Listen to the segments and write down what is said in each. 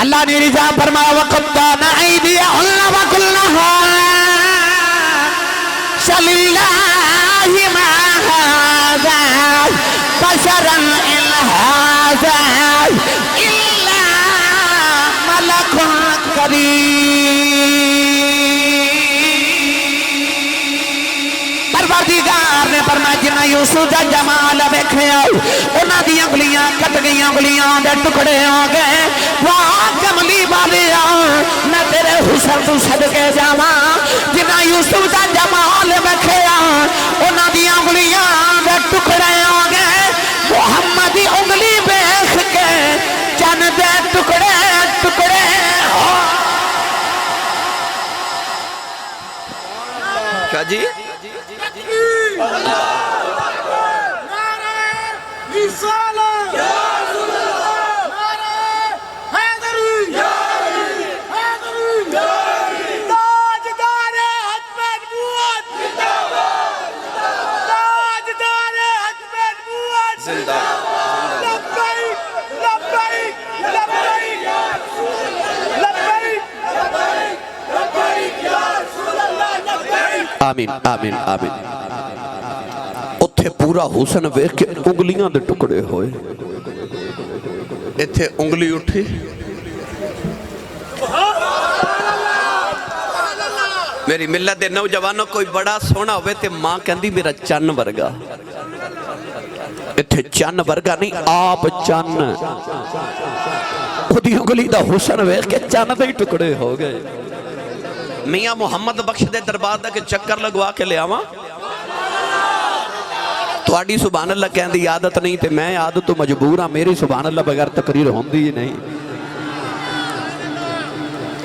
اللہ نے رضا فرمایا وَقَطَّعْنَا أَيْدِيَهُنَّ وَقُلْنَا لِلَّهِ مَا هَذَا بَشَرًا إِنْ هَذَا إِلَّا مَلَكٌ کریم۔ پروردگار نے فرمایا جنہیں یوسف دا جمال ویکھیا انہاں دی انگلیاں کٹ گئیاں، انگلیاں دے ٹکڑے ہو گئے۔ واہ کملی والیا میں تیرے حسن تو صدقے جاواں، جنہیں یوسف دا جمال ویکھیا انہاں دی انگلیاں دے ٹکڑے ہو گئے۔ محمد دی انگلی ویکھ کے چن دے ٹکڑے ٹکڑے ہو۔ کیا جی؟ آمین آمین آمین۔ اتھے پورا حسن ویکھ کے انگلیاں دے ٹکڑے ہوئے، اتھے انگلی اٹھی، میری ملت دے نوجوانوں کوئی بڑا سونا ہوئے تے ماں کہندی میرا چن ورگا، اتھے چن ورگا نہیں آپ چن، خودی انگلی دا حسن ویکھ کے چن دے ٹکڑے ہو گئے۔ میاں محمد بخش دے دربار دا کہ چکر لگوا کے لے آواں، تواڈی سبحان اللہ کہندی عادت نہیں تے میں عادت تو مجبور ہاں، میری سبحان اللہ بغیر تقریر ہوندی ہی نہیں۔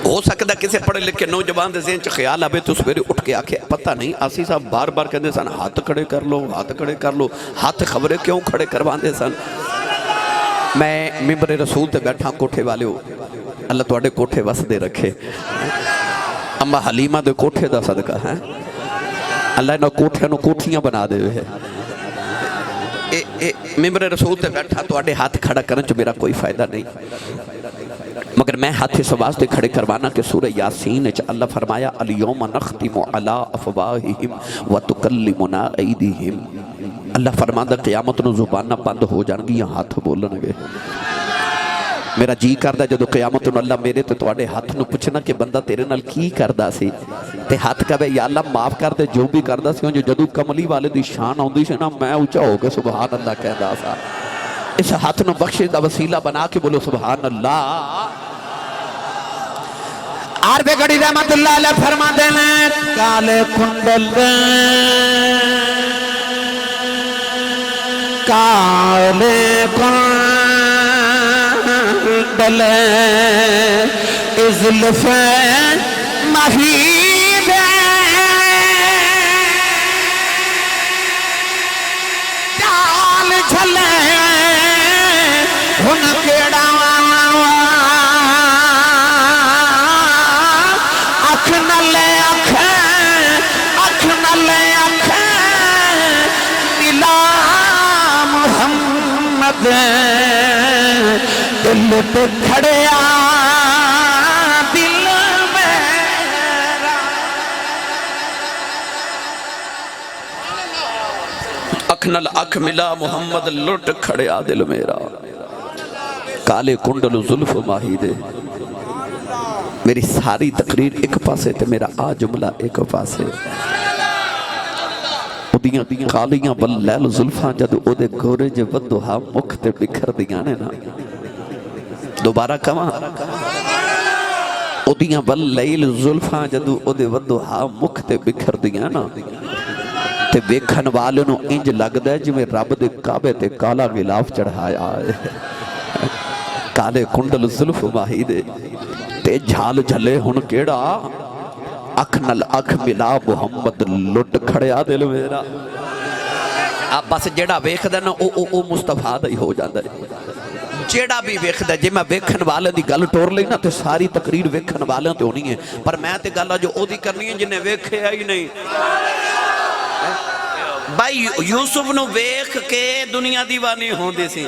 ہو سکتا کسے پڑھے لکھے نوجوان دے ذہن چ خیال آوے تو سویرے اٹھ کے آکھے پتہ نہیں آسی صاحب بار بار کہندے سن ہاتھ کھڑے کر لو، ہاتھ کھڑے کر لو، ہاتھ خبریں کیوں کھڑے کرواندے سن۔ میں ممبر رسول تے بیٹھا کوٹھے والے ہو، اللہ تواڈے کوٹھے وس دے رکھے، اما حلیمہ دے کوٹھے دا صدقہ ہے، اللہ انہوں کوٹھے انہوں کوٹھیاں بنا دے ہوئے۔ ممبر رسول تے بیٹھا تو آڑے ہاتھ کھڑا کرنے چو میرا کوئی فائدہ نہیں، مگر میں ہاتھ اس واسطے کھڑے کروانا کہ سورہ یاسین اللہ فرمایا الیوم نختم علی افواہہم وتکلمنا ایدیہم، اللہ فرماندہ قیامت نو زبانہ بند ہو جانگی ہاتھ بولنگے۔ میرا جی کردہ جدو قیامت نو اللہ میرے تو توڑے ہاتھ نو پوچھنا کہ بندہ تیرے نال کی کردہ سی تے ہاتھ کہے یا اللہ معاف کر دے جو بھی کردہ سی جو جدو کملی والے دی شان ہوندی سے نا میں اونچا ہو کے سبحان اللہ کہدا سا، اس ہاتھ نو بخشش دا وسیلہ بنا کے بولو سبحان اللہ۔ عرب گڑی رحمت اللہ علیہ فرما دینے کالے کنڈل کالے کنڈل ازلف مہید چال چھلے ہن کیڑا دل پہ کھڑیا دل میرا، اکھ نل اکھ ملا محمد لٹ کھڑیا دل میرا، کالے کنڈل زلف ماہی دے۔ میری ساری تقریر ایک پاسے تے میرا آ جملہ ایک پاسے، دیاں کالیاں واللیل زلفاں جدو او دے گورے جے ودوہا مکھتے بکھر دیانے نا، دوبارہ کماں او دیاں واللیل زلفاں جدو او دے ودوہا مکھتے بکھر دیانا تے بیکھن والنو انج لگ دے جو میں رب دے کعبے تے کالا غلاف چڑھایا ہے۔ کالے کنڈل زلف ماہی دے تے جھال جھلے ہن کیڑا، اکھ نل اکھ ملا محمد لٹ کھڑیا دل میرا۔ اب بس جیڑا ویکھ دے نا او مصطفیٰ دا ہی ہو جاندہ ہے، جیڑا بھی ویکھ دے جے میں ویکھن والے دی گل ٹور لئی نا تے ساری تقریر ویکھن والے تے ہونی ہے، پر میں تے گل جو او دی کرنی ہے جنہیں ویکھے ہی نہیں۔ بھائی یوسف نو ویکھ کے دنیا دیوانی ہوں دے سی،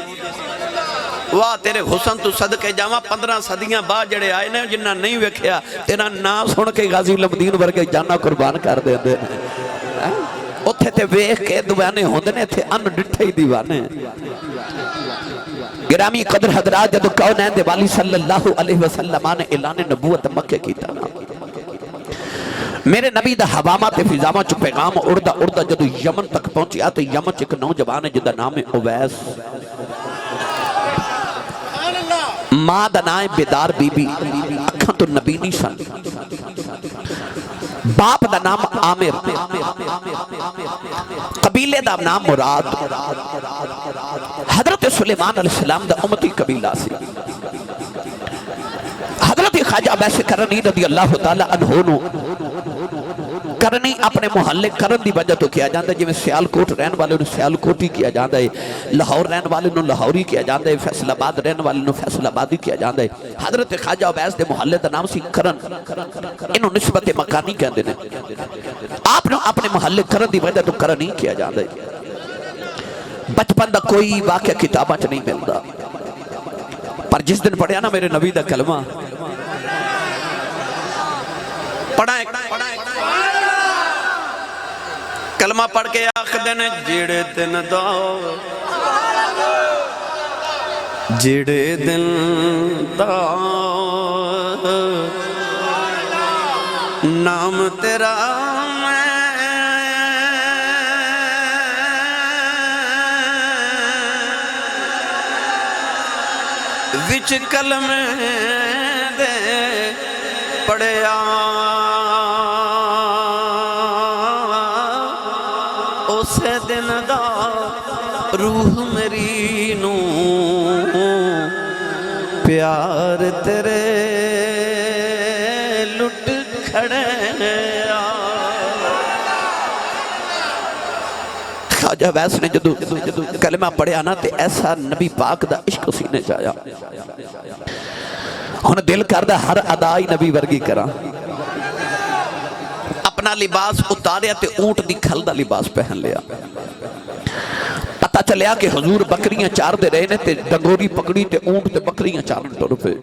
واہ تیرے حسن تو صدقے جاواں 15 صدیاں بعد جڑے آئے نے جنہ نہیں ویکھیا تیرا نام سن کے غازی لمدین ورگے جانا قربان کر دیندے نے اوتھے تے ویکھ کے دیوانے ہوندے نے تے ان ڈٹھے ہی دیوانے گرامی قدر حضرات جدو کونین دے والی صلی اللہ علیہ وسلم نے اعلان نبوت مکہ کیتا نا میرے نبی دا حوامہ تے فضامہ چو پیغام اڑدا اڑدا جدو یمن تک پہنچیا تو یمن چ ایک نوجوان ہے جدا نام ہے اویس ماں دا نام بیدار بی بی اکھاں تو نبی نہیں سن باپ دا نام عامر قبیلے دا نام مراد حضرت سلیمان علیہ السلام دا امتی قبیلہ سی حضرت خواجہ ویسے کرنی رضی اللہ تعالیٰ عنہ کرنی اپنے محلے کرن دی وجہ تو کیا جاندہ ہے جویں سیال کوٹ رہن والے انہوں سیال کوٹی کیا جاندہ ہے لاہور رہن والے انہوں لاہوری کیا جاندہ ہے فیصل آباد رہن والے انہوں فیصل آبادی کیا جاندہ ہے حضرت خواجہ عبیس دے محلے دا نام سی کرن انہوں نسبت مکانی کہہ دینے آپ نے اپنے محلے کرن دی وجہ تو کرن ہی کیا جاندہ ہے بچپن دا کوئی واقعہ کتابہ چ نہیں ملدا پر جس دن پڑھیا نا میرے نبی دا کلمہ پڑھائیں کلمہ پڑھ کے آخ دینے جیڑے دن دا نام تیرا وچ کلمے دے پڑھیا اسے دن دا روح میری نو پیار تیرے لٹ کھڑے خواجہ ویس نے جدو کلمہ پڑھیا نا تے ایسا نبی پاک دا عشق سینے چاہیا انہیں دل کردہ ہر ادائی نبی ورگی کرا اپنا لباس اتاریا تے اونٹ دی کھل دا لباس پہن لیا پتہ چلیا کہ حضور بکریاں چار دے رہے نے تے ڈنگوری پکڑی تے اونٹ تے بکریاں چارن ٹر پہ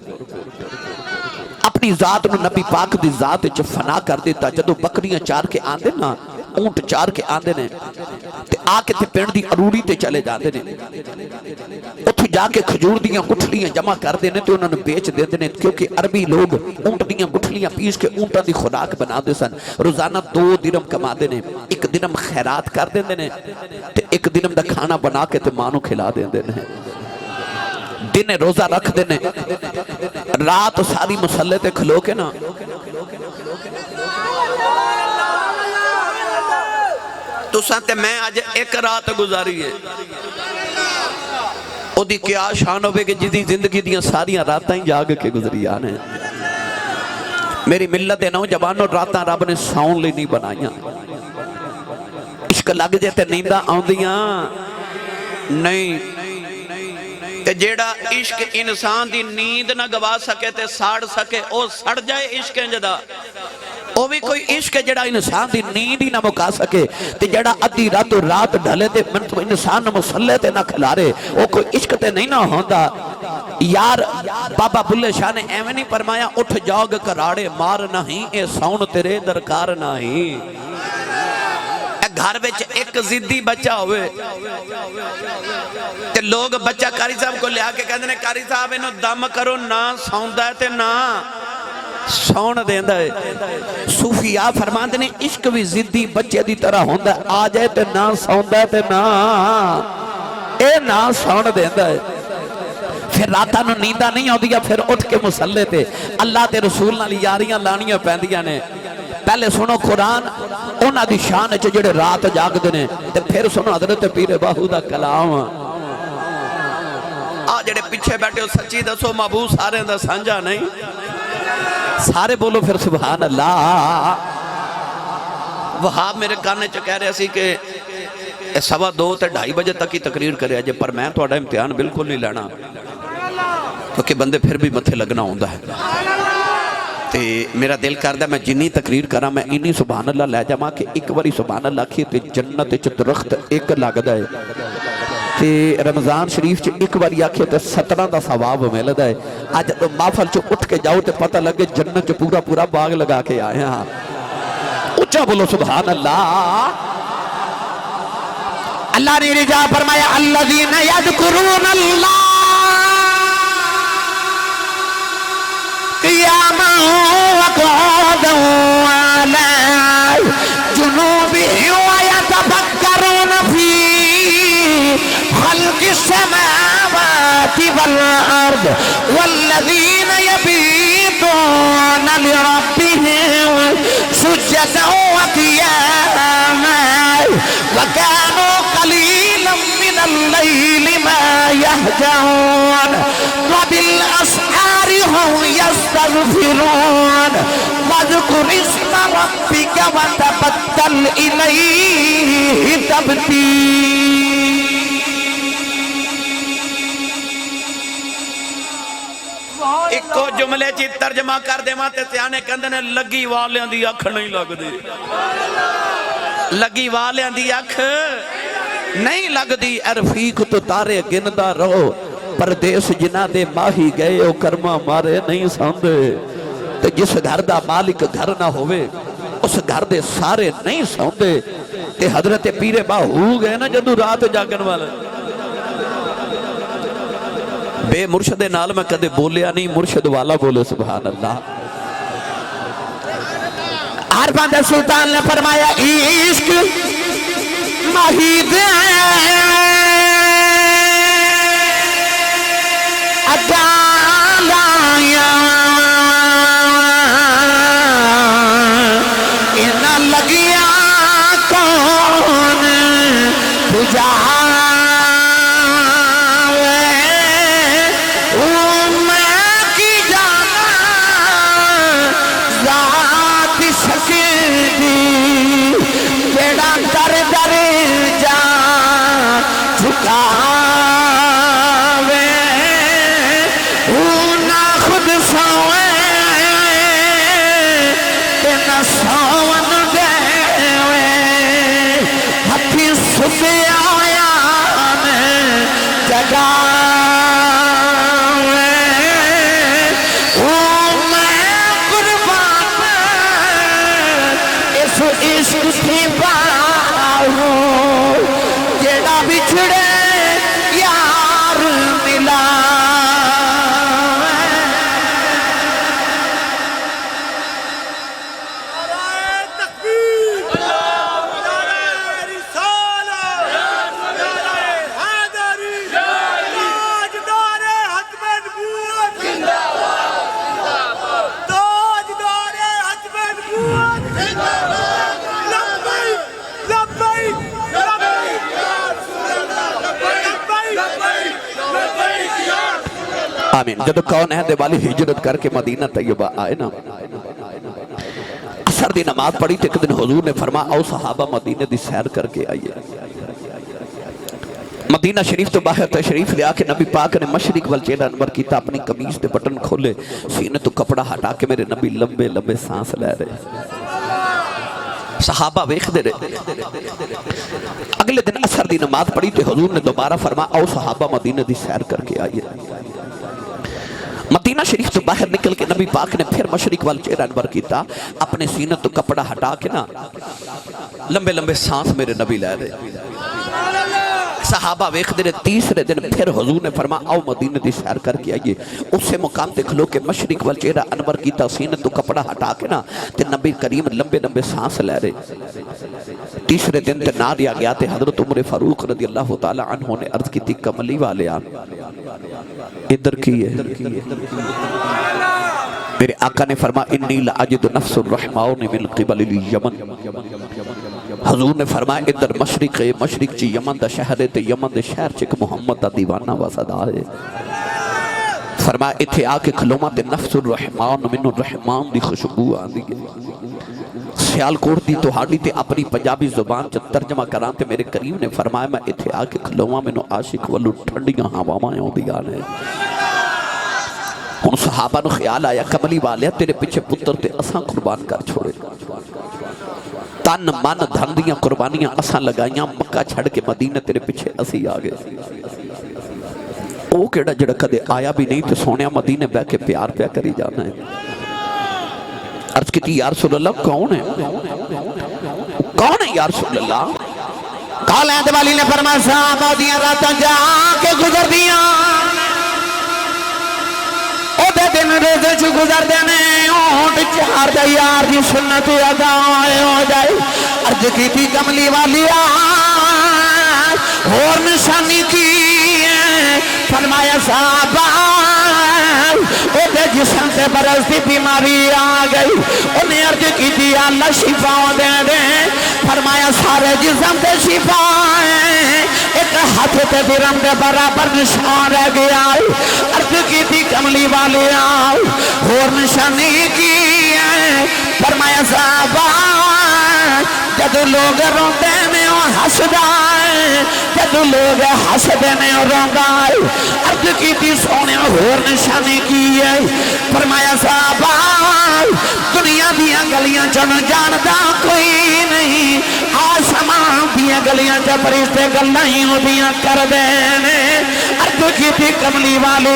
اپنی ذات نو نبی پاک دی ذات چ فنا کر دیتا جدو بکریاں چار کے آندے نا اونٹ چار کے آندے نے تے آ کے تے پینڈ دی اروڑی تے چلے جاندے نے اتھو جا کے کھجور دیاں گٹھلیاں جمع کر دینے تے انہوں نے بیچ دیندے نے کیونکہ عربی لوگ اونٹ دیاں گٹھلیاں پیش کے اونٹاں دی خوراک بنا دے سن روزانہ 2 درہم کما دینے 1 درہم خیرات کر دیندے نے تے 1 درہم دا کھانا بنا کے تے مانو کھلا دیندے نے دن روزہ رکھ دینے رات ساری مسلح تے کھلو کے نا تو سانتے میں آج ایک رات گزاری ہے او دی کیا شان ہوئے کہ جدی زندگی دیاں ساریاں راتاں ہی جاگ کے گزری آنے میری ملت نوجوانوں راتاں رب نے ساؤن لی نہیں بنائیاں عشق لگ جاتے نیندہ آندیاں نہیں تے جیڑا عشق انسان دی نیند نہ گوا سکے تے ساڑ سکے او سڑ جائے عشق جدا او بھی کوئی عشق جڑا انسان دی نیند ہی نہ مکا سکے تے جڑا ادھی رات و رات ڈھلے تے من تو انسان نہ مسلح تے نہ کھلارے او کوئی عشق تے نہیں نہ ہوندہ یار بابا بلے شاہ نے ایویں نہیں فرمایا اٹھ جاگ کراڑے مار نہیں اے ساؤن تیرے درکار نہیں گھر بچ ایک زدی بچہ ہوئے تے لوگ بچہ کاری صاحب کو لیا کے کہتے ہیں کاری صاحب انہوں دم کرو نہ ساؤندہ ہے تے نہ سون دیندہ ہے صوفیاء فرماندے نے عشق بھی زدی بچے دی طرح ہوندہ ہے آ جائے تے نہ سوندہ ہے تے نہ اے نہ سون دیندہ ہے پھر راتاں نو نیندہ نہیں ہو دیا پھر اٹھ کے مسلح تے اللہ تے رسول نالی یاریاں لانیاں پہندیاں نے پہلے سنو قرآن انہاں دی شان ہے جڑے رات جاگ دینے تے پھر سنو حضرت پیر باہو دا کلام آ جڑے پیچھے بیٹھے ہو سچی دسو محبوب سارے دا سانجا نہیں سارے بولو پھر سبحان اللہ وہاب میرے کانے چ کہہ رہے سی کہ 2:15 تے 2:30 بجے تک ہی تقریر کرے جے پر میں تہاڈا امتحان بالکل نہیں لینا کیونکہ بندے پھر بھی متھے لگنا ہوندا ہے تے میرا دل کردہ میں جنی تقریر کرا میں انہی سبحان اللہ لے جاواں کہ ایک باری سبحان اللہ کھی تے جنت وچ درخت ایک لگدا ہے تے رمضان شریف چ ایک بار آکھے تے 17 دا ثواب ملدا ہے. اج تو محفل چ اٹھ کے جاؤ تے پتہ لگے جنت چ پورا پورا باغ لگا کے آئے ہاں. اچھا بولو سبحان اللہ. اللہ نے رجا فرمایا الذین یذکرون اللہ قیاما وقعودا وعلی جنوبہم ویتفکرون فی خلق السماوات والارض والذین یبیتون لربہم سجدا وقیاما وکانوا قلیلا من اللیل ما یہجعون وبالاسحار هم یستغفرون واذکر اسم ربک وتبتل الیہ تبتیلا. ایک کو جملے چی ترجمہ کر دے ماں تے سیانے کندے نے لگی والیاں دی اکھ نہیں لگ دی. لگی والیاں دی اکھ نہیں لگ دی. رفیق تو تارے گندا رہو پردیس جنہ دے ماہی گئے او کرما مارے نہیں ساندے. تے جس گھر دا مالک گھر نہ ہوئے اس گھر دے سارے نہیں ساندے. تے حضرت پیر باہو گئے نا جدو رات جاگن والا. بے مرشد نال میں کدے بولیا نہیں مرشد والا بولے سبحان اللہ. عارفان دے سلطان نے فرمایا عشق مہید اگالایا انہ لگیا کون تجھا آمین. جدو کون ہے دے والی ہجرت کر کے مدینہ طیبہ آئے نا اثر دی نماز پڑھی تھے. ایک دن حضور نے فرما او صحابہ مدینہ دی سیر کر کے آئیے. مدینہ شریف تو باہر تشریف لیا کہ نبی پاک نے مشرق والچیدہ انور کیتا. اپنی قمیص دے بٹن کھولے سینے تو کپڑا ہٹا کے میرے نبی لمبے لمبے سانس لے رہے. صحابہ ویکھ دے رہے. اگلے دن اثر دی نماز پڑھی تھے. حضور نے دوبارہ فرما او صحابہ مدینہ دی سیر کر کے آئیے. مدینہ شریف تو باہر نکل کے نبی پاک نے پھر مشرق وال چہرہ انور کیتا. اپنے سینہ تو کپڑا ہٹا کے نا لمبے لمبے سانس میرے نبی لے رہے. صحابہ ویکھ دے. تیسرے دن پھر حضور نے فرما آؤ مدینہ دی سیر کر کے آئیے. اس سے مقام تے کھلو کے مشرق وال چہرہ انور کیتا. سینہ تو کپڑا ہٹا کے نا تے نبی کریم لمبے لمبے سانس لے رہے. تیسرے دن تے نہ دیا گیا تے حضرت عمر فاروق رضی اللہ تعالی عنہ نے عرض کی تھی کملی والے آن ادھر کی ہے. میرے آقا نے فرما انی لعجد نفس الرحمن من قبل الیمن. حضور نے فرمایا ادھر مشرق ہے. مشرق چی یمن دا شہر ہے تے یمن دے شہر چک محمد دا دیوانہ واسدہ ہے. فرمایا اتھے آکے کھلوما تے نفس الرحمن من الرحمن دی خوشبو آن دی. سیال کوٹ دی تو ہاڑی تے اپنی پنجابی زبان چا ترجمہ کران تے میرے کریم نے فرمایا میں اتھے آکے کھلوما میں نو عاشق والو ٹھنڈیاں ہواں ہوں دی آنے. ان صحابہ نو خیال آیا کملی والے تیرے پیچھے پتر تے اساں قربان کر چھوڑے. تن من دھن دیاں قربانیاں اساں لگائیاں مکہ چھڑ کے مدینہ تیرے پیچھے اسی آگئے او کیڑا جڑا کدے آیا بھی نہیں تو سونیا مدینہ بہ کے پیار پیا کری جانا ہے عرض کی تھی یا رسول اللہ کون ہے یا رسول اللہ کالید والی نے فرمایا صحابہ دیاں راتاں جا کے گزر دیاں او دے دن روزے چ گزر دینے اونٹ چار دے یار دی سنت ادا ہو جائے عرض کی تھی کملی والی اور نشانی کی فرمایا صحابہ او دے جسم سے برستی بیماری آگئی انہیں عرض کی تھی اللہ شفا دے دے فرمایا سارے جسم سے شفا ہے ایک ہاتھ تے درم دے برابر نشان رہ گیا عرض کی تھی کملی والے اور نشانی کی فرمایا صحابہ جد لوگ روندے میں ہس جائے جد لوگ ہسدے میں رونگائے عرض کی تھی سونے اور نشانی کی ہے فرمایا صحابہ دنیا دیا گلیاں چن جاندا کوئی نہیں آسمان دیا گلیاں چ فرشتے گلاں ہی اودیاں کر دینے عرض کی تھی کملی والی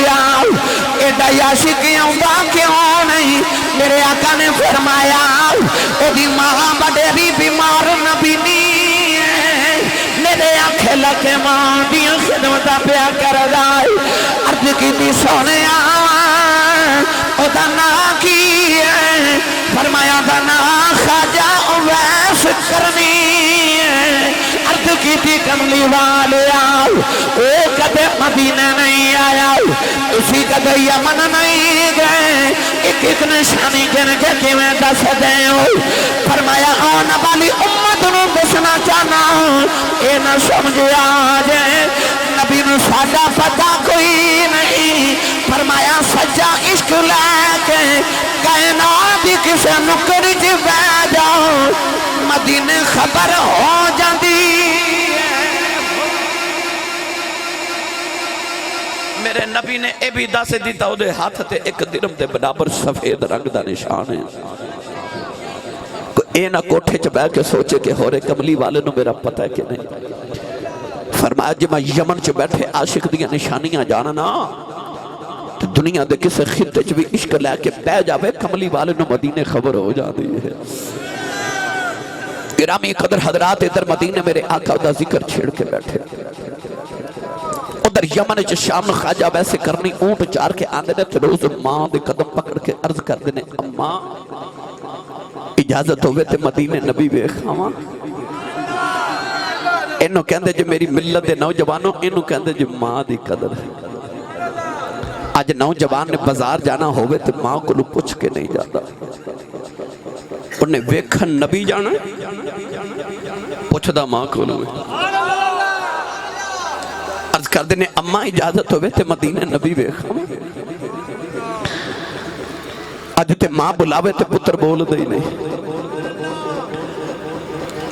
ایڈا عاشق آوندا کیوں نہیں میرے آقا نے فرمایا اودی ماں بڑی بیمار نبی نہیں میرے آنکھیں لکھے ماں دیاں خدمتاں پیا کر دائی عرض کی تھی سونے او دا نا کی ہے فرمایا دا نا خواجہ اویس کرنی عرض کی تھی کملی والے او کدے مدینہ نہیں آیا اسی کدے یمن نہیں گئے ایک ایک نشانی جن کے کیویں دس دے فرمایا آنے والی امت نو دسنا چاہنا اے نہ سمجھے آجے نبی نو ساڈا پتہ کوئی نہیں فرمایا سچا عشق لے کے کائنات کسے نکر چ بہ جاؤ مدینے خبر ہو جاندی میرے نبی نے اے بھی دس دیتا او دے ہاتھ تے ایک درم دے برابر سفید رنگ دا نشان ہے اے نہ کوٹھے چ بیٹھ کے سوچے کہ ہورے کملی والے نو میرا پتہ ہے کہ نہیں فرمایا جی میں یمن چ بیٹھے عاشق دیاں نشانیاں جاننا تو دنیا دے کسے خطے چ بھی عشق لے کے بہ جاوے کملی والے نو مدینے خبر ہو جاتی ہے گرامی قدر حضرات ادھر مدینے میرے آقا دا ذکر چھیڑ کے بیٹھے ادھر یمن چ شام خواجہ ویسے کرنی اونٹ چار کے آندے نے روز ماں دے قدم پکڑ کے عرض کر دینے اماں اجازت ہوئے تے مدینے نبی بے خواہاں انہوں کہندے جو میری ملت دے نوجوانوں انہوں کہندے جو ماں دی قدر آج نوجوان نے بازار جانا ہوئے تے ماں کو لو پوچھ کے نہیں جاتا انہیں ویکھن نبی جانا پوچھ دا ماں کو لو عرض کر دینے اماں اجازت ہوئے تے مدینہ نبی بے خواہاں آج تے ماں بلاوے تے پتر بول دے نہیں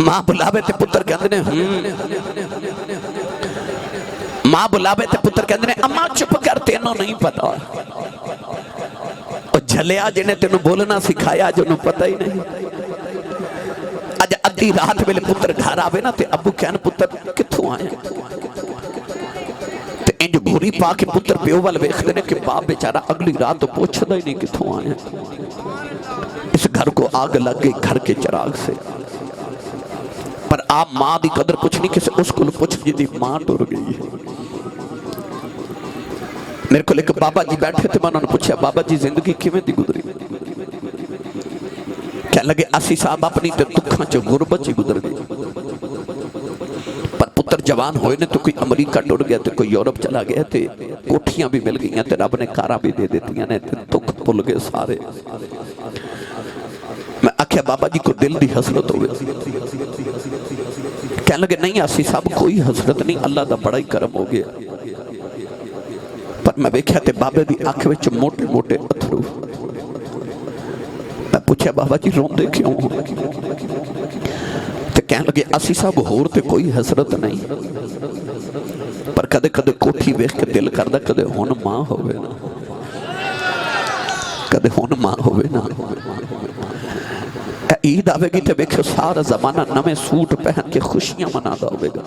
ماں بلاوے تے پتر کہندے نے ماں بلاوے تے پتر کہندے نے اماں چپ کر تینوں نہیں پتا اور جھلیا جنہیں تینوں بولنا سکھایا جو انہوں پتہ ہی نہیں آج ادھی رات میں پتر گھر آوے نا تے ابو کہن پتر کتھوں آئے تے انج گھوری پا کے پتر پیو وال ویکھ دینے کہ باپ بیچارہ اگلی رات تو پوچھدا ہی نہیں کتھوں آئے اس گھر کو آگ لگ گئی گھر کے چراغ سے پر آپ ماں دی قدر کچھ نہیں کسی اس کو پوچھ جی ماں ٹر گئی ہے میرے کو لیکن بابا جی بیٹھے تھے میں انہوں نے پوچھا بابا جی زندگی کیویں دی گزری کہنے لگے اسی صاحب اپنی تے دکھاں چ غربت چ گزر گئی پر پتر جوان ہوئے نے تو کوئی امریکہ ٹر گیا تے کوئی یورپ چلا گیا تے کوٹھیاں بھی مل گئیں تے رب نے کاراں بھی دے دیتیاں نے تے دکھ بھول گئے سارے میں آکھیا بابا جی کو دل دی حسرت ہوئے کہنے لگے نہیں آسی صاحب کوئی حسرت نہیں اللہ دا بڑا ہی کرم ہو گیا پر میں بیکھیا تے بابے دی آنکھ وچ موٹے موٹے اتھرو میں پوچھا بابا جی روندے کیوں ہو تے کہنے لگے آسی صاحب ہور تے کوئی حسرت نہیں پر کدے کدے کوٹھی ویکھ کے دل کردا کدے ہن ماں ہوئے نا کدے ہن ماں ہوئے نا عید آوے گی تے ویکھو سارا زمانہ نویں سوٹ پہن کے خوشیاں منادا ہوئے گا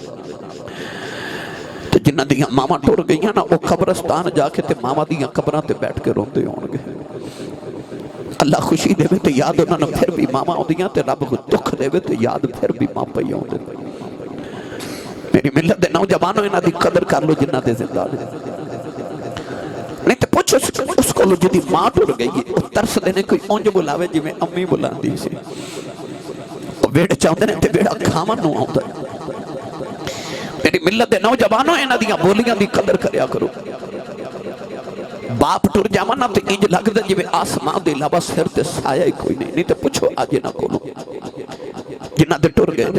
تے جنہ دیاں ماما ٹر گئیاں نا وہ قبرستان جا کے تے ماما دیاں قبراں تے بیٹھ کے روندے ہون گے اللہ خوشی دے تے یاد انہاں نے پھر بھی ماما ہوندیاں تے رب کو دکھ دے تے یاد پھر بھی ماں پئی ہوندے میری ملت دے نوجوانوں انہاں دی قدر کر لو جنہ دے زندہ نے نہیں تے پوچھو اس کو جدی ماں ٹر گئی ہے وہ ترس دینے کوئی اونج بلاوے جی میں امی بلاندی سی ویڑ چاہتے ہیں تے ویڑا کھامن نو آتا ہے میری ملت دے نوجوانوں انہاں دیاں بولیاں دی قدر کریا کرو باپ ٹر جاوانا تے انج لگدا جویں آسمان دے علاوہ سر تے سایہ ہی کوئی نہیں تے پوچھو اج نہ کولو جنہ دے ٹر گئے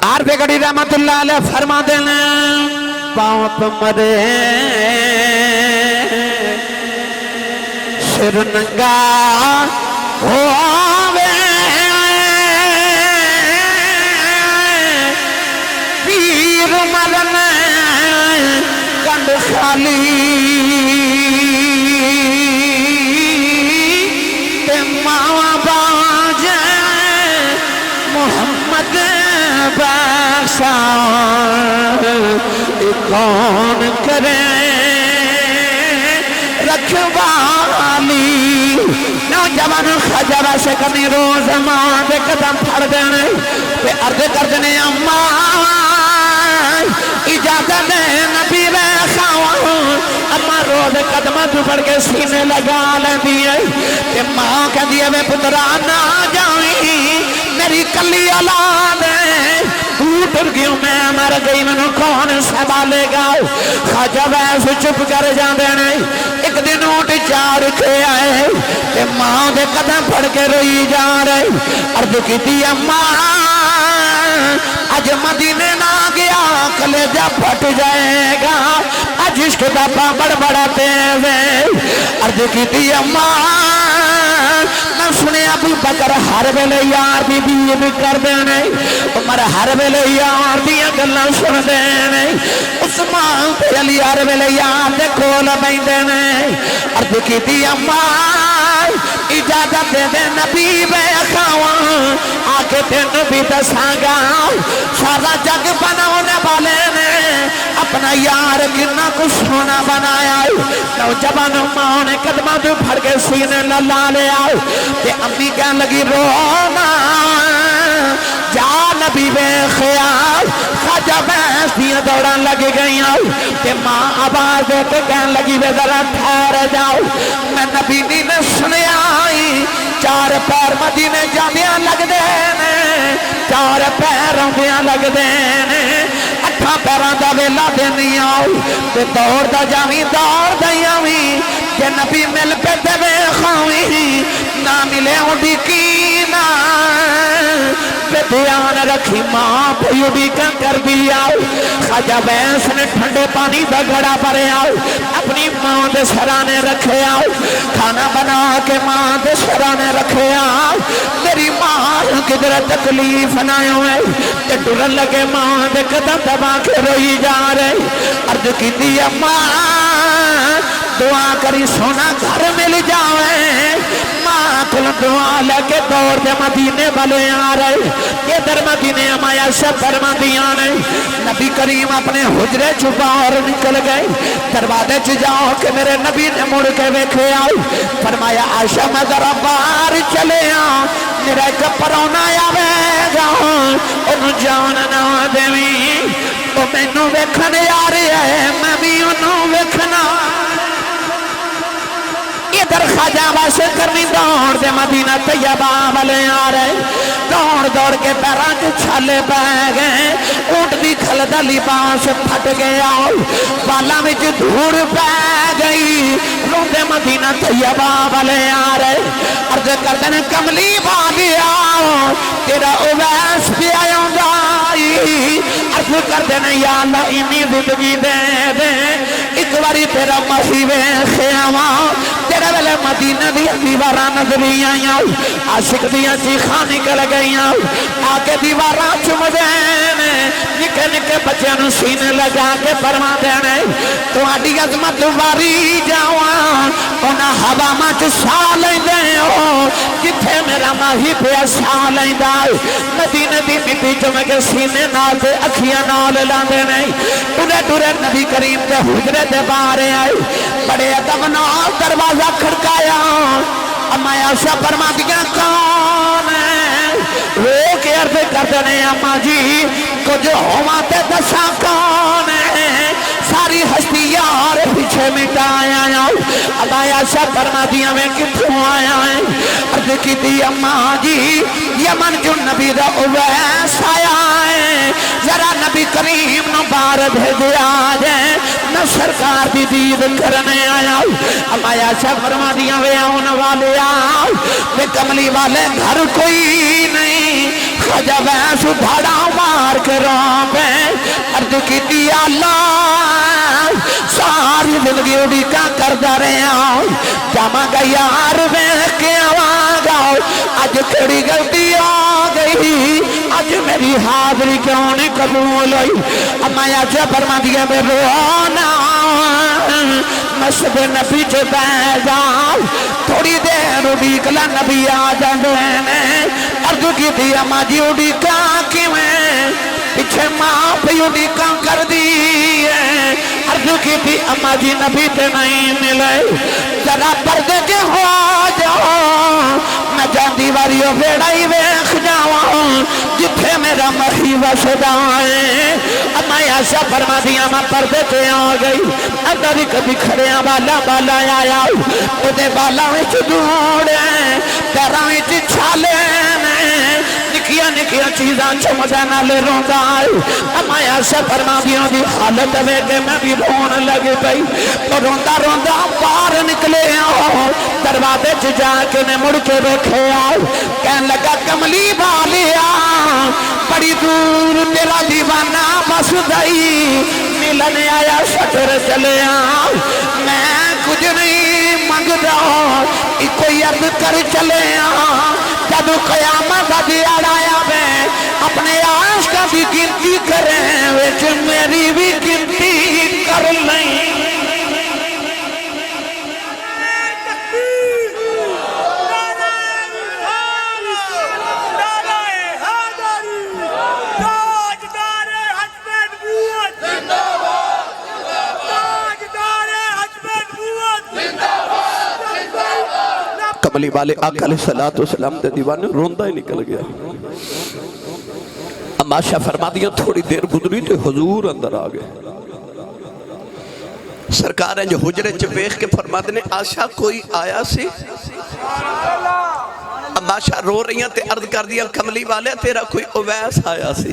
عارف گڑھی رحمت اللہ علیہ فرما دینا پاؤں پہ مرے سر ننگا ہو آوے پیر مرن کنڈ خالی تے ماں باج محمد بخشا کون کرے رکھوالی نوجوان خجرہ سے کمی روز ماں دے قدم پھڑ دینے تے عرض کر دینے اماں اجازت نبی خواہوں اماں روز قدمہ تو پڑھ کے سینے لگا لیں دیئے تے ماں کہہ دیئے میں پترہ نہ جائیں میری کلی اولاد ہے ٹر گیوں میں مر گئی منو کون سنبھالے گا خواجہ ویسے چپ کر جاندے نہیں ایک دن اونٹ چار کے آئے تے ماں دے قدم پھڑ کے روئی جا رہے عرض کی تھی اماں اج مدینے نہ گیا کلیجہ پھٹ جائے گا اج عشق دا پابڑ بڑا تیز ہے عرض کی تھی اماں نہ سنے ابو بکر ہر ویلے یار بی بی کر دینے عمر ہر ویلے یار دیا گلہ سن دینے عثمان تے علی ہر ویلے یار دے کھول بین دینے عرض کی دی اماں اجازت دے دے نبی بے خواہاں آکے تے نبی دسانگا سارا جگ بناونے والے نے اپنا یار کنا کچھ سونا بنایا نوجوان ماں نے قدمہ تو پھڑ کے سینے للا لے آؤ تے امی کہن لگی رونا جا نبی بے خیال خواجہ بینس دیا دوڑا لگی گئی آؤ تے ماں آواز دے کے کہن لگی بے ذرا ٹھہر جاؤ میں نبی نے سنے آئی چار پیر مدینے جاندیاں لگ دینے چار پیروں دیاں لگ دینے اٹھا پیران دا ویلا دینی آؤ تے دوڑ دا جاویں دوڑ دیاویں کہ نبی مل پہ دے خواہی نہ ملے اُڈی کی نا پہ دھیان رکھی ماں پہ اُڈی کر بھی آؤ خواجہ بینس نے ٹھنڈے پانی دا گھڑا پرے آؤ اپنی ماں دے سرانے رکھے آؤ کھانا بنا کے ماں دے سرانے رکھے آؤ میری ماں کدھر تکلیف نہ ہوئے تے ڈرن لگے ماں دے قدم دبا کے روئی جا رہے عرض کی دی ماں دعا کری سونا گھر مل جاوے ماں کل دعا لگے دوڑ دے مدینے والے آ رہے یہ در مدینے امایا شب فرماندیاں نے نبی کریم اپنے حجرے چھپا اور نکل گئے دروازے چ جاؤ کہ میرے نبی نے مڑ کے ویکھے آؤ فرمایا عائشہ میں ذرا باہر چلے آؤ میرا ایک پرونا آوے گا انہوں جان نہ دیویں وہ مینوں ویکھن آ رہے ہے میں بھی انہوں ویکھنا ادھر خواجہ واسے کرنی دوڑ دے مدینہ طیبہ والے آ رہے دوڑ دوڑ کے پیران کے چھالے پہ گئے اونٹ دی کھلدہ لباس پھٹ گیا بالا میں جو دھوڑ پہ گئی رو دے مدینہ طیبہ والے آ رہے عرض کردے نے کملی باغی آؤ تیرا اویس بھی آیا گائی عرض کردے نے یا اللہ انی زندگی دے دے ایک باری تیرا مسیح خیامہ تیرے ویلے مدینہ دیا دیوارہ نظری آئیاں عاشق دیا چیخاں نکل گئیاں آکے دیوارہ چم دینے نکے نکے بچے نو سینے لگا کے فرما دینے تو آڈی عظمت واری جاواں اونا ہوا مچ سا لیندے ہو جتھے میرا ماہی پہ سا لیندہ مدینہ دی مٹی چم کے سینے نال تے اکھیاں نال لاندے نہیں ٹورے ٹورے نبی کریم دے حجرے دے بارے آئے بڑے ادب نال دروازہ کھڑکایا اما عائشہ فرما دیا کون ہے وہ کے عرض کرتے نے اما جی کچھ ہوا تے دسا کون ہے ساری ہستی یار پیچھے مٹایا اب عائشہ فرما دیا میں کتوں آیا ہے عرض کی دی اما جی یمن جو نبی دا اویس آیا ہے ذرا نبی کریم نو بار بھیجے آجائیں نہ سرکار دی دید کرنے آیا اب عائشہ فرما دیا وے آن والے آؤ وے کملی والے گھر کوئی نہیں خجا ویس دھاڑا مار کے روپے عرض کی دی اللہ ساری زندگی اڑی کا کردہ رہے آؤ جامع گا یار ویک کے آواگا آج کڑی غلطی آ گئی آج میری حاضری کیوں نہیں قبول ہوئی اما عائشہ فرما دیا میں رونا مسجد نبی چے بیجاؤ تھوڑی دیر اڑی کلا نبی آ جاندے عرض کی تھی اما جی اڑی کا کیویں پیچھے ماں پہ اڑی کا کر دی عرض کی تھی اما جی نبی تے نہیں ملے ذرا پردے کے ہو جاؤ میں جاندی واریوں بیڑائی ویخ جاؤں جتھے میرا مخی وسدائے اما عائشہ فرما دیا میں پردے تے آ گئی اندر کبھی کھڑیاں بالا بالا آیا او دے بالا وچ دوڑے پیراں وچ چھالے نکیاں نکیاں چیزاں چمجھے نالے روندا اما عائشہ فرما دیا دی حالت وے کہ میں بھی رون لگ گئی تو روندا روندا باہر نکلے آؤ دروازے چ جا کے نے مڑ کے رکھے آؤ کہنے لگا کملی والیا بڑی دور تیرا دیوانہ بس دائی ملنے آیا شٹر چلے آؤ میں کچھ نہیں مانگ رہا کوئی عرض کر چلے آؤ جب قیامت دیار آیا میں اپنے عاشقاں کی گنتی کریں ویچ میری بھی گنتی کر لیں کملی والے آقا علیہ السلام دے دیوانے روندہ ہی نکل گیا اما عائشہ فرما دیا تھوڑی دیر گزری تے حضور اندر آگئے سرکار ہیں جو حجرے چپیخ کے فرما دینے عائشہ کوئی آیا سی اما عائشہ رو رہی ہیں تے عرض کر دیا کملی والے تیرا کوئی اویس آیا سی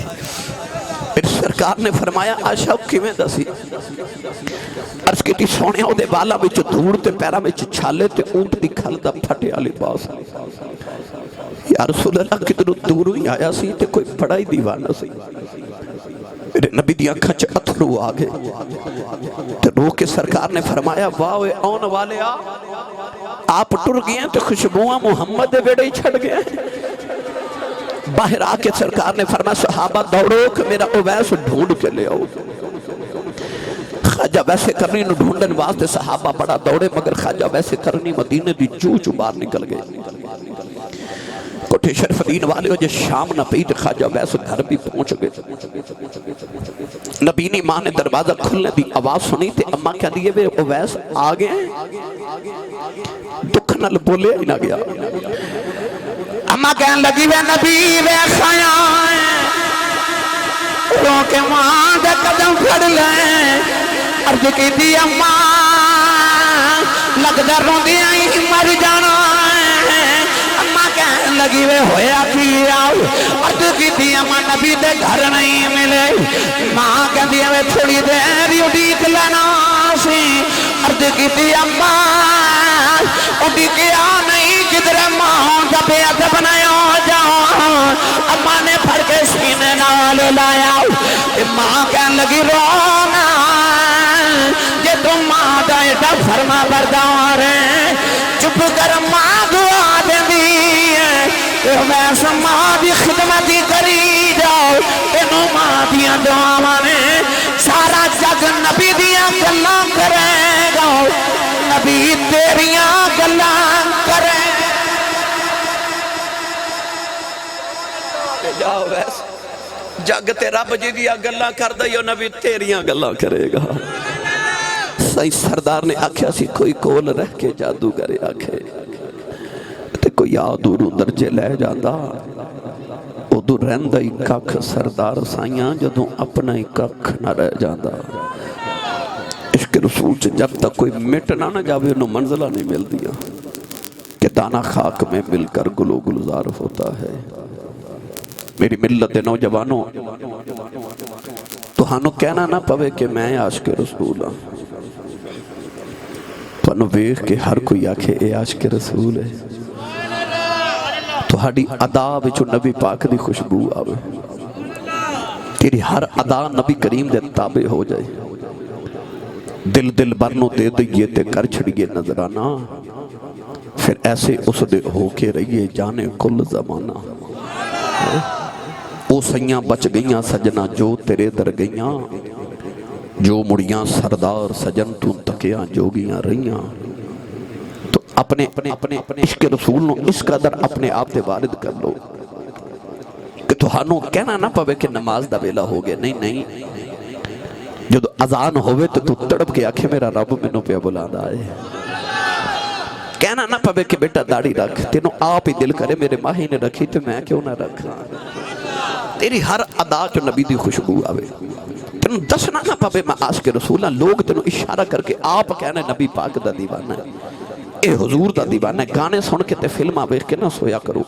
پھر سرکار نے فرمایا عائشہ کیویں دسی عرض کی تھی سونے ہو دے بالا بچ دھوڑ تے پیرا بچ چھالے تے اونٹ دی کھل دا پھٹے آلی باس یا رسول اللہ کتنو دور ہی آیا سی تے کوئی بڑا ہی دیوانہ سی میرے نبی دیا کھچ اتھرو آگے تے رو کے سرکار نے فرمایا واوے آن والے آپ ٹر گئے ہیں تو خوشبوہاں محمد دے بیڑے ہی چھڑ گئے ہیں باہر آکے سرکار نے فرمایا صحابہ دوڑو کہ میرا اویس ڈھونڈ کے لے آؤ خواجہ ویسے کرنی نو ڈھونڈن واسطے صحابہ بڑا دوڑے مگر خواجہ ویسے کرنی مدینے دی چوچ باہر نکل گئے کوٹھے شرف دین والے ہو جو شام نہ پئی تے خواجہ ویسے گھر بھی پہنچ گئے نبینی ماں نے دروازہ کھلنے دی آواز سنی تے اماں کیا دیئے وے اویس آگے دکھ نل بولے ہی نہ گیا اماں کہنے لگی وے نبی وے خیاں رو کے ماں دے قدم پھڑ لیں عرض کی دی اماں لگ در رو دیا ہی مر جانا اماں کہنے لگی وے ہویا کی آؤ عرض کی دی اماں نبی دے گھر نہیں ملے ماں کہنے دیا وے تھوڑی دیر اڈیک لینا سی عرض کی دی اماں اڈیک آ نہیں جدر ماں دبے ادب نیا جاؤ اماں نے پھڑ کے سینے نال لایا ماں کہنے لگی رونا جے تم ماں دا ایڈا فرما بردار ہے چپ چپ کر ماں دعا دیندی ہے میں ماں دی خدمت کری جاؤ اینو ماں دیاں دعاواں نے سارا جگ نبی دیاں گلاں کرے گا نبی تیریاں گلاں کرے جاؤ ویسے جگ تے رب جی دیا گلاں کر دئیو نبی تیریاں گلاں کرے گا سائیں سردار نے آکھیا سی کوئی کول رہ کے جادو کرے آکھے تے کوئی آدھورو درجے لے جاندہ ادھو رہندہ ہی ککھ سردار سائیاں جدوں اپنا ہی ککھ نہ رہ جاندہ عشق رسول سے جب تک کوئی مٹنا نہ جاوے انہوں منزلہ نہیں مل دیا کہ دانا خاک میں مل کر گلو گلزار ہوتا ہے میری ملت نوجوانوں تو ہانو کہنا نہ پوے کہ میں عاشق رسول ہوں تو انہوں ویخ کہ ہر کوئی آکھے اے عاشق رسول ہے تو ہاڑی ادا بچو نبی پاک دی خوشبو آوے تیری ہر ادا نبی کریم دے تابع ہو جائے دل دل برنو دے دیئے تے کر چھڑیے نظرانہ پھر ایسے اس دے ہو کے رہیے جانے کل زمانہ او سیاں بچ گئیاں سجنہ جو تیرے در گئیاں جو مڑیاں سردار سجن تو تکیاں جوگیاں رہیاں تو اپنے عشق رسول نو اس قدر اپنے آپ تے وارد کر لو کہ تو ہانو کہنا نہ پوے کہ نماز دا بیلا ہو گئے نہیں جب اذان ہوئے تو تڑپ کے آکھے میرا رب منو پہ بلانا آئے کہنا نہ پوے کہ بیٹا داڑھی رکھ تینوں آپ ہی دل کرے میرے ماہی نے رکھی تو میں کیوں نہ رکھا تیری ہر ادا جو نبی دی خوشبو آوے تینوں دسنا نہ پوے میں عاشق رسول ہوں لوگ تینوں اشارہ کر کے آپ کہنے نبی پاک دا دیوانہ ہے اے حضور دا دیوانہ ہے گانے سن کے تے فلم آوے کے نہ سویا کرو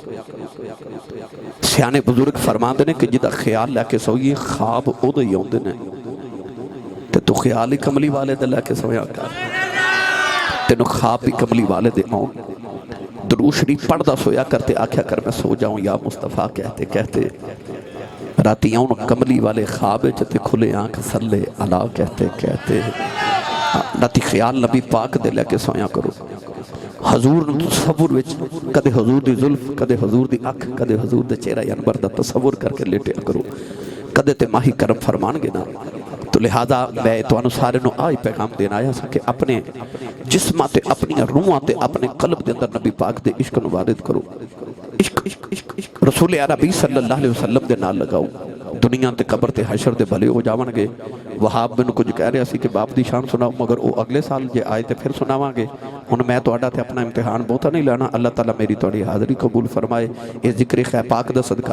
سیانے بزرگ فرما دینے کہ جدہ خیال لے کے سوئی خواب او دے یوں دینے تو خیال ہی کملی والے دے لے کے سویا کر تینوں خواب بھی کملی والے دے آؤں درود شریف پڑھ دا سویا کرتے آکھیا کر میں سو جاؤں یا مصطفیٰ کہتے راتیاں ان کملی والے خواب جتے کھلے آنکھ سلے علا کہتے راتی خیال نبی پاک دے لے کے سویا کرو حضور تصور وچ کدے حضور دی ظلف کدے حضور دی اکھ کدے حضور دے چہرہ انور دا تصور کر کے لیٹے کرو کدے تے ماہی کرم فرمان گے نا تو لہذا میں تو انو سارے نو آئی پیغام دینا آیا سا کہ اپنے جسمات اپنی روحاں تے اپنے قلب دے اندر نبی پاک دے عشق نو وارد کرو عشق رسول عربی صلی اللہ علیہ وسلم دے نال لگاؤ دنیا تے قبر تے حشر دے بھلے ہو جاون گے وہاب بن کچھ کہہ رہے اسی کہ باپ دی شان سناؤ مگر وہ اگلے سال جے آئے تے پھر سناواں گے ہن میں تہاڈا تے اپنا امتحان بہتا نہیں لینا اللہ تعالیٰ میری تہاڈی حاضری قبول فرمائے اے ذکر خیر پاک دا صدقہ